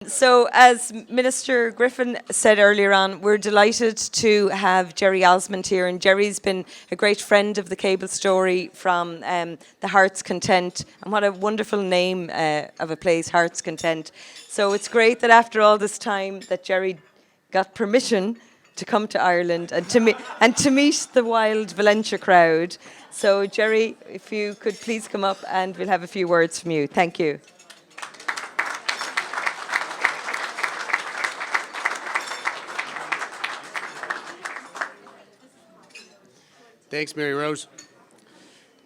So, as Minister Griffin said earlier on, we're delighted to have Gerry Osmond here, and Gerry's been a great friend of the cable story from the Heart's Content, and what a wonderful name of a place, Heart's Content. So it's great that after all this time that Gerry got permission to come to Ireland and to meet the wild Valentia crowd. So Gerry, if you could please come up and we'll have a few words from you. Thank you. Thanks, Mary Rose.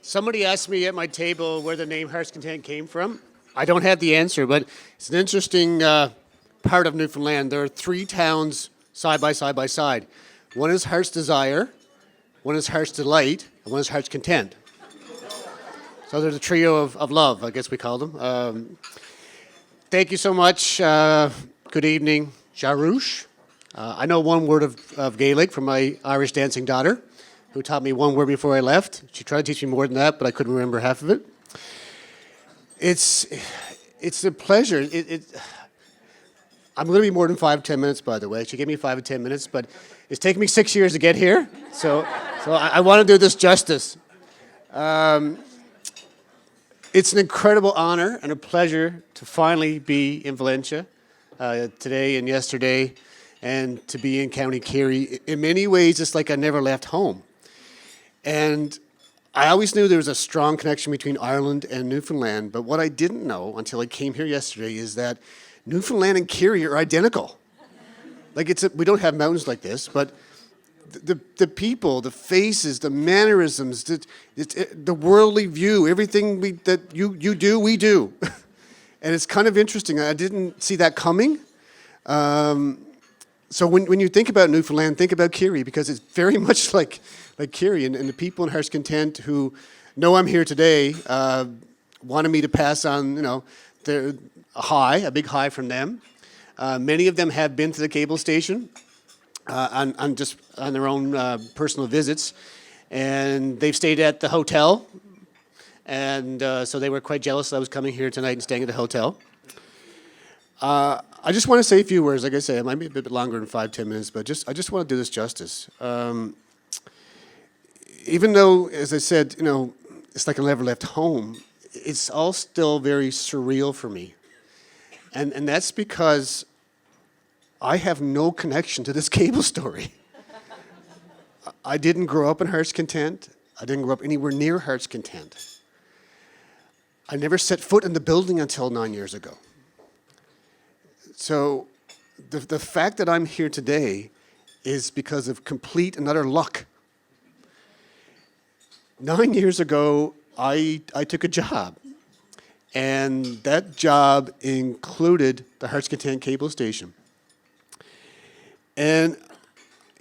Somebody asked me at my table where the name Heart's Content came from. I don't have the answer, but it's an interesting part of Newfoundland. There are three towns side by side by side. One is Heart's Desire, one is Heart's Delight, and one is Heart's Content. So there's a trio of love, I guess we call them. Thank you so much. Good evening, Jarouche. I know one word of Gaelic from my Irish dancing daughter, who taught me one word before I left. She tried to teach me more than that, but I couldn't remember half of it. It's a pleasure. I'm going to be more than 5-10 minutes, by the way. She gave me 5 or 10 minutes, but it's taken me 6 years to get here, so I want to do this justice. It's an incredible honor and a pleasure to finally be in Valentia today and yesterday, and to be in County Kerry. In many ways, it's like I never left home. And I always knew there was a strong connection between Ireland and Newfoundland, but what I didn't know until I came here yesterday is that Newfoundland and Kerry are identical. Like we don't have mountains like this, but the people, the faces, the mannerisms, the worldly view, everything that you do, we do. And it's kind of interesting. I didn't see that coming. So when you think about Newfoundland, think about Kerry, because it's very much like Kerry, and the people in Heart's Content who know I'm here today wanted me to pass on, a big hi from them. Many of them have been to the cable station on their own personal visits, and they've stayed at the hotel, and so they were quite jealous that I was coming here tonight and staying at the hotel. I just want to say a few words. Like I say, it might be a bit longer than 5-10 minutes, but I just want to do this justice. Even though, as I said, it's like I never left home, it's all still very surreal for me. And that's because I have no connection to this cable story. I didn't grow up in Heart's Content. I didn't grow up anywhere near Heart's Content. I never set foot in the building until 9 years ago. So the fact that I'm here today is because of complete and utter luck. 9 years ago, I took a job, and that job included the Heart's Content cable station. And,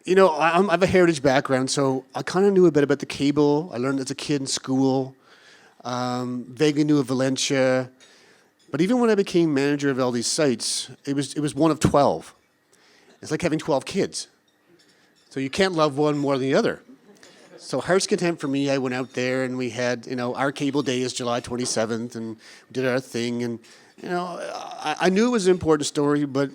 I have a heritage background, so I kind of knew a bit about the cable. I learned as a kid in school, vaguely knew of Valentia. But even when I became manager of all these sites, it was one of 12. It's like having 12 kids. So you can't love one more than the other. So Heart's Content for me, I went out there and we had, our cable day is July 27th, and we did our thing. And, I knew it was an important story, but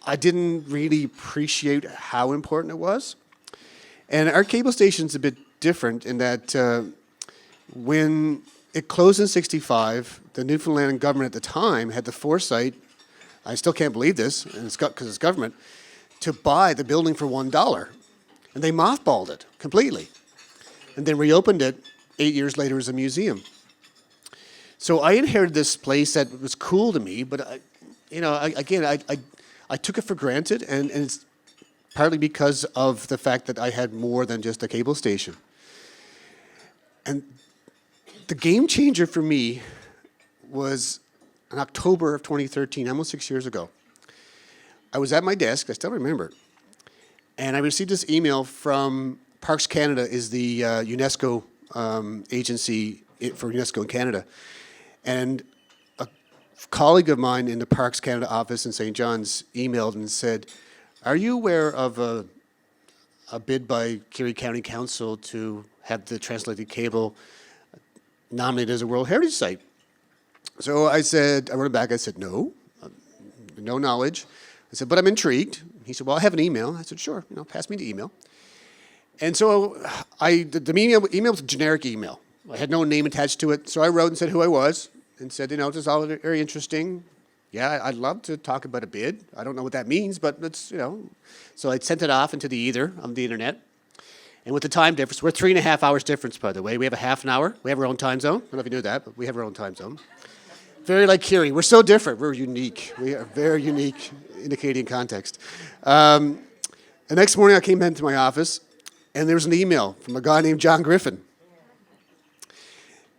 I didn't really appreciate how important it was. And our cable station's a bit different in that when it closed in '65, the Newfoundland government at the time had the foresight, I still can't believe this, and it's because it's government, to buy the building for $1. And they mothballed it completely. And then reopened it 8 years later as a museum. So I inherited this place that was cool to me, but I took it for granted, and it's partly because of the fact that I had more than just a cable station. And the game changer for me was in October of 2013, almost 6 years ago. I was at my desk, I still remember, and I received this email from Parks Canada, is the UNESCO agency for UNESCO in Canada. And a colleague of mine in the Parks Canada office in St. John's emailed and said, "Are you aware of a bid by Kerry County Council to have the translated cable nominated as a World Heritage Site?" So I wrote back, I said, "No, no knowledge. I said, but I'm intrigued. He said, well, I have an email. I said, sure, pass me the email. And so the email was a generic email. I had no name attached to it. So I wrote and said who I was and said, this is all very interesting. Yeah, I'd love to talk about a bid. I don't know what that means, but it's, So I sent it off into the ether on the internet. And with the time difference, we're 3.5 hours difference, by the way. We have a half an hour. We have our own time zone. I don't know if you knew that, but we have our own time zone. Very like Gerry. We're so different. We're unique. We are very unique in the Canadian context. The next morning, I came into my office, and there was an email from a guy named John Griffin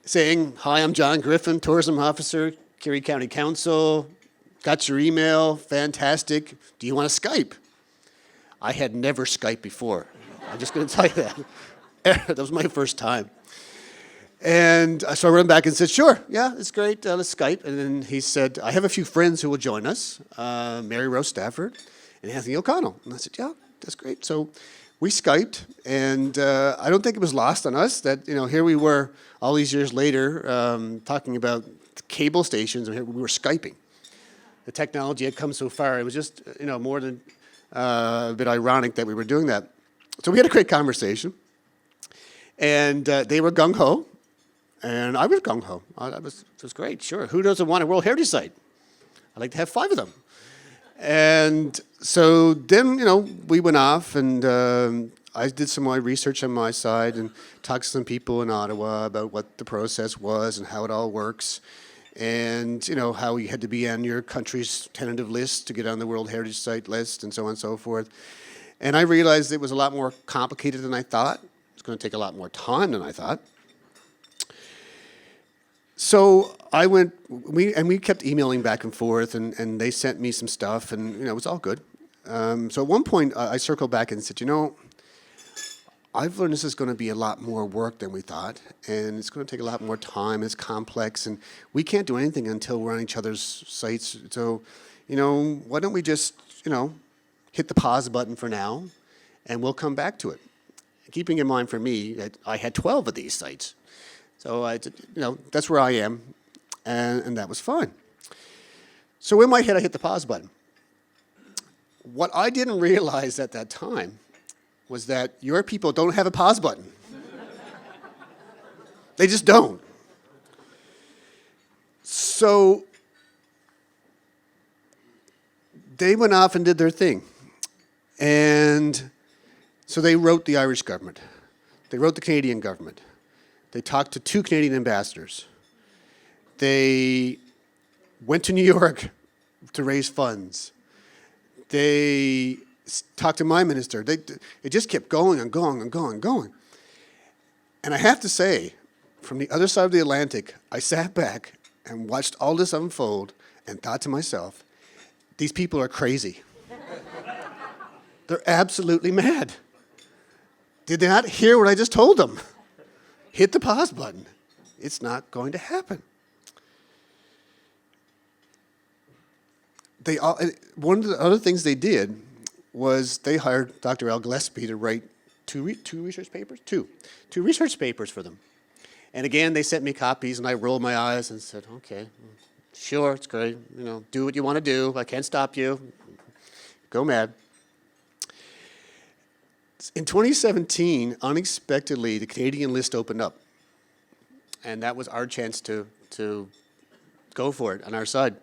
saying, hi, I'm John Griffin, tourism officer, Gerry County Council. Got your email. Fantastic. Do you want to Skype? I had never Skyped before. I'm just going to tell you that. That was my first time. And so I wrote him back and said, sure, yeah, it's great, let's Skype. And then he said, I have a few friends who will join us, Mary Rose Stafford and Anthony O'Connell. And I said, yeah, that's great. So we Skyped, and I don't think it was lost on us that, here we were all these years later talking about cable stations, and here we were Skyping. The technology had come so far. It was just, more than a bit ironic that we were doing that. So we had a great conversation, and they were gung-ho, and I was gung-ho. It was great, sure. Who doesn't want a World Heritage Site? I'd like to have 5 of them. And so then, we went off, and I did some more research on my side and talked to some people in Ottawa about what the process was and how it all works, and, how you had to be on your country's tentative list to get on the World Heritage Site list and so on and so forth. And I realized it was a lot more complicated than I thought. It was going to take a lot more time than I thought. So I went, we kept emailing back and forth, and they sent me some stuff, and, it was all good. So at one point, I circled back and said, I've learned this is going to be a lot more work than we thought, and it's going to take a lot more time. It's complex, and we can't do anything until we're on each other's sites. So, why don't we just, hit the pause button for now, and we'll come back to it. Keeping in mind for me that I had 12 of these sites. So I, that's where I am, and that was fine. So in my head, I hit the pause button. What I didn't realize at that time was that your people don't have a pause button. They just don't. So they went off and did their thing. And so they wrote the Irish government. They wrote the Canadian government. They talked to 2 Canadian ambassadors. They went to New York to raise funds. They talked to my minister. It just kept going and going and going and going. And I have to say, from the other side of the Atlantic, I sat back and watched all this unfold and thought to myself, these people are crazy. They're absolutely mad. Did they not hear what I just told them? Hit the pause button. It's not going to happen. One of the other things they did was they hired Dr. Al Gillespie to write two research papers for them. And again, they sent me copies, and I rolled my eyes and said, okay, sure, it's great. Do what you want to do. I can't stop you. Go mad. In 2017, unexpectedly, the Canadian list opened up. And that was our chance to go for it on our side.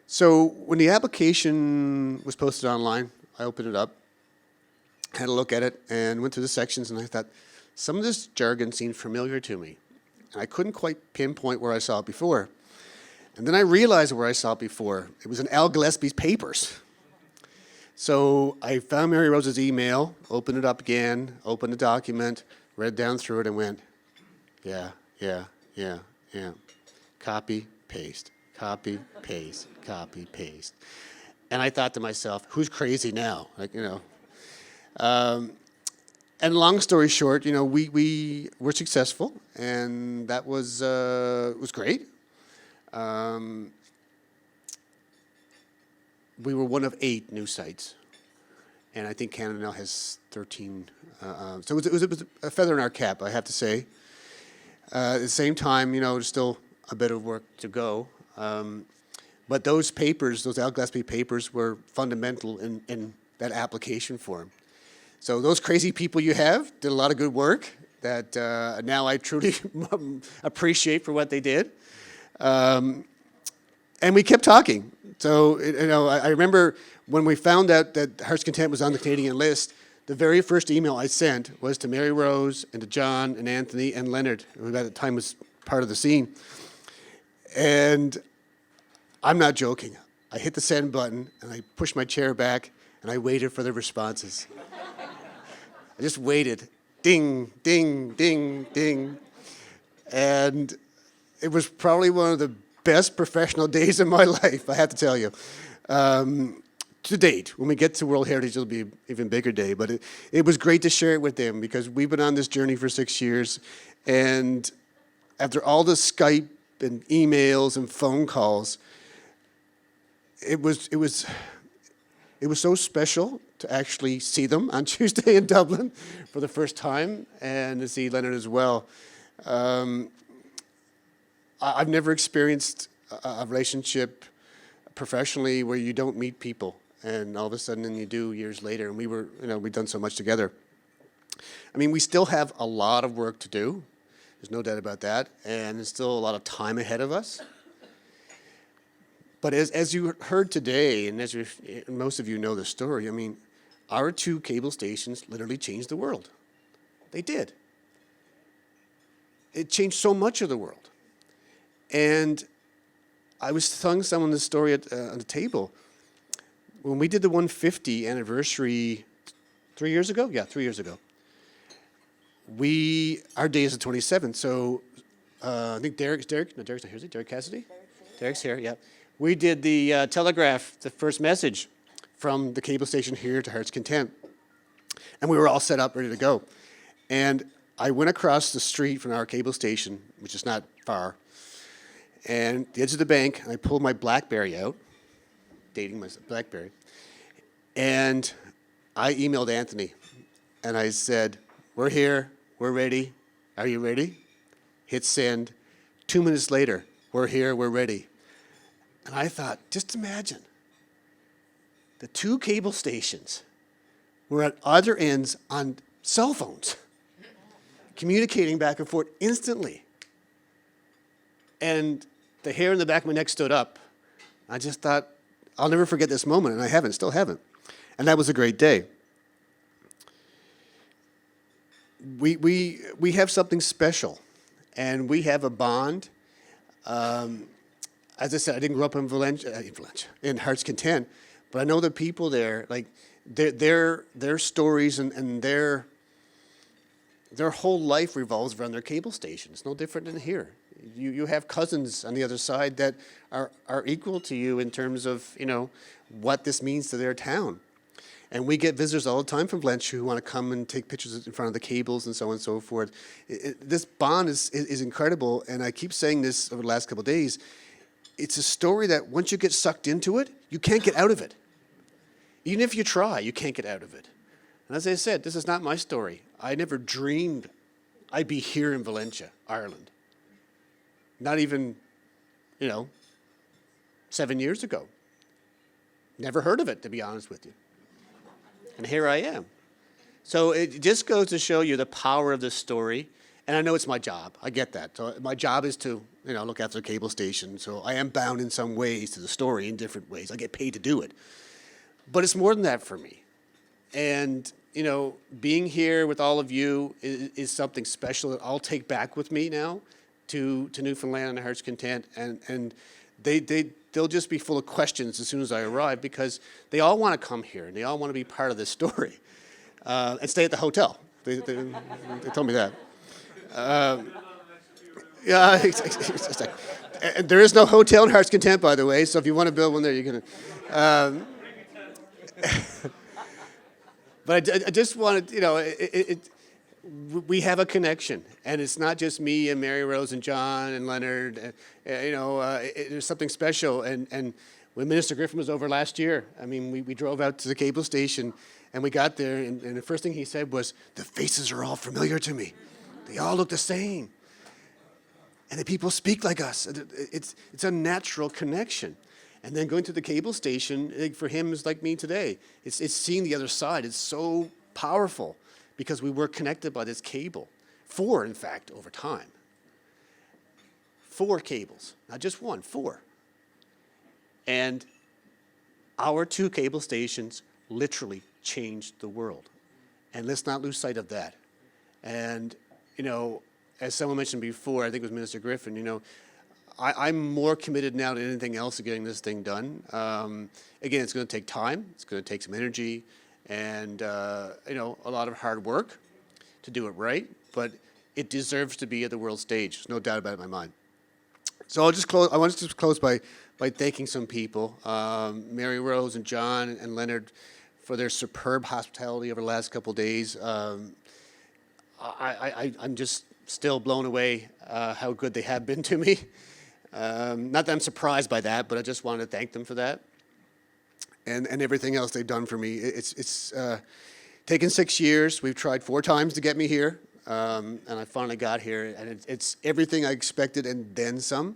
So when the application was posted online, I opened it up, had a look at it, and went through the sections, and I thought, some of this jargon seemed familiar to me. And I couldn't quite pinpoint where I saw it before. And then I realized where I saw it before. It was in Al Gillespie's papers. So I found Mary Rose's email, opened it up again, opened the document, read down through it, and went, yeah. Copy, paste, copy, paste, copy, paste. And I thought to myself, who's crazy now? And long story short, we were successful, and that was great. We were one of 8 new sites, and I think Canada now has 13. So it was a feather in our cap, I have to say. At the same time, there's still a bit of work to go. But those papers, those Al Gillespie papers, were fundamental in that application for him. So those crazy people you have did a lot of good work that now I truly appreciate for what they did. And we kept talking. So, I remember when we found out that Heart's Content was on the Canadian list, the very first email I sent was to Mary Rose and to John and Anthony and Leonard, who at the time was part of the scene. And I'm not joking. I hit the send button and I pushed my chair back and I waited for the responses. I just waited. Ding, ding, ding, ding. And it was probably one of the best professional days of my life, I have to tell you. To date, when we get to World Heritage, it'll be an even bigger day. But it was great to share it with them because we've been on this journey for 6 years. And after all the Skype and emails and phone calls, it was so special to actually see them on Tuesday in Dublin for the first time and to see Leonard as well. I've never experienced a relationship professionally where you don't meet people and all of a sudden then you do years later, and we've done so much together. I mean, we still have a lot of work to do. There's no doubt about that, and there's still a lot of time ahead of us. But as you heard today, and as most of you know the story, I mean, our 2 cable stations literally changed the world. They did. It changed so much of the world. And I was telling someone this story on the table. When we did the 150 anniversary 3 years ago? Yeah, 3 years ago. Our day is the 27th, so I think Derek's not here, is he? Derek Cassidy? Derek's here, yeah. We did the telegraph, the first message from the cable station here to Heart's Content. And we were all set up, ready to go. And I went across the street from our cable station, which is not far, and the edge of the bank, and I pulled my BlackBerry out, dating my BlackBerry, and I emailed Anthony, and I said, "We're here, we're ready, are you ready?" Hit send. 2 minutes later, "We're here, we're ready." And I thought, just imagine, the 2 cable stations were at other ends on cell phones, communicating back and forth instantly. And the hair in the back of my neck stood up. I just thought, I'll never forget this moment, and I still haven't. And that was a great day. We have something special, and we have a bond. As I said, I didn't grow up in Valentia, in Heart's Content, but I know the people there, like their stories and their whole life revolves around their cable station. It's no different than here. You have cousins on the other side that are equal to you in terms of, what this means to their town. And we get visitors all the time from Valentia who want to come and take pictures in front of the cables and so on and so forth. This bond is incredible, and I keep saying this over the last couple of days. It's a story that once you get sucked into it, you can't get out of it. Even if you try, you can't get out of it. And as I said, this is not my story. I never dreamed I'd be here in Valentia, Ireland. Not even, 7 years ago. Never heard of it, to be honest with you. And here I am. So it just goes to show you the power of this story. And I know it's my job. I get that. So my job is to, look after the cable station. So I am bound in some ways to the story in different ways. I get paid to do it. But it's more than that for me. And, being here with all of you is something special that I'll take back with me now to Newfoundland and Heart's Content. And they'll just be full of questions as soon as I arrive because they all want to come here and they all want to be part of this story and stay at the hotel. They told me that. Yeah, and there is no hotel in Heart's Content, by the way, so if you want to build one there, you can. But I just wanted, we have a connection, and it's not just me and Mary Rose and John and Leonard. There's something special. And when Minister Griffin was over last year, I mean, we drove out to the cable station, and we got there, and the first thing he said was, "The faces are all familiar to me. They all look the same. And the people speak like us." It's a natural connection. And then going to the cable station, for him, is like me today. It's seeing the other side. It's so powerful because we were connected by this cable. 4, in fact, over time. 4 cables, not just 1, 4. And our 2 cable stations literally changed the world. And let's not lose sight of that. And, as someone mentioned before, I think it was Minister Griffin, I'm more committed now than anything else to getting this thing done. Again, it's going to take time. It's going to take some energy and, a lot of hard work to do it right. But it deserves to be at the world stage. There's no doubt about it in my mind. So I'll just close. I want to just close by thanking some people, Mary Rose and John and Leonard, for their superb hospitality over the last couple of days. I'm just still blown away how good they have been to me. Not that I'm surprised by that, but I just wanted to thank them for that, and everything else they've done for me. It's taken 6 years. We've tried 4 times to get me here, and I finally got here, and it's everything I expected and then some.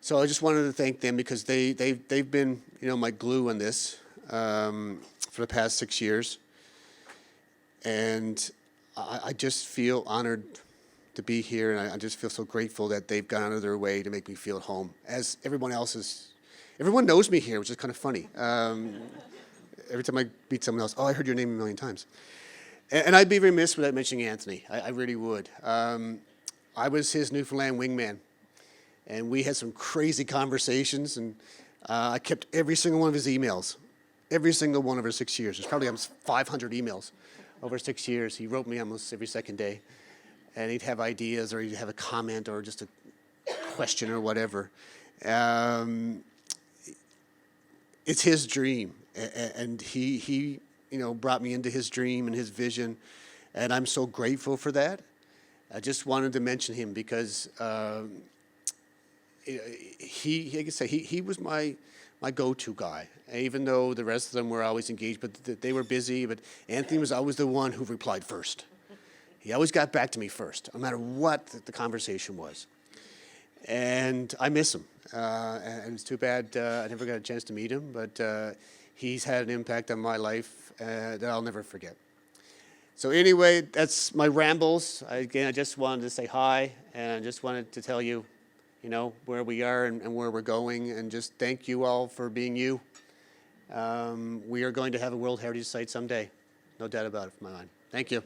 So I just wanted to thank them because they've been my glue on this for the past 6 years, and I just feel honored to be here, and I just feel so grateful that they've gone out of their way to make me feel at home. As everyone knows me here, which is kind of funny. Every time I meet someone else, I heard your name a million times. And I'd be remiss without mentioning Anthony. I really would. I was his Newfoundland wingman, and we had some crazy conversations, and I kept every single one of his emails, every single one over 6 years. There's probably almost 500 emails over 6 years. He wrote me almost every second day. And he'd have ideas, or he'd have a comment, or just a question, or whatever. It's his dream, and he brought me into his dream and his vision, and I'm so grateful for that. I just wanted to mention him because he was my go-to guy. Even though the rest of them were always engaged, but they were busy. But Anthony was always the one who replied first. He always got back to me first, no matter what the conversation was. And I miss him. And it's too bad I never got a chance to meet him, but he's had an impact on my life that I'll never forget. So anyway, that's my rambles. I just wanted to say hi, and I just wanted to tell you, where we are and where we're going, and just thank you all for being you. We are going to have a World Heritage Site someday. No doubt about it from my mind. Thank you.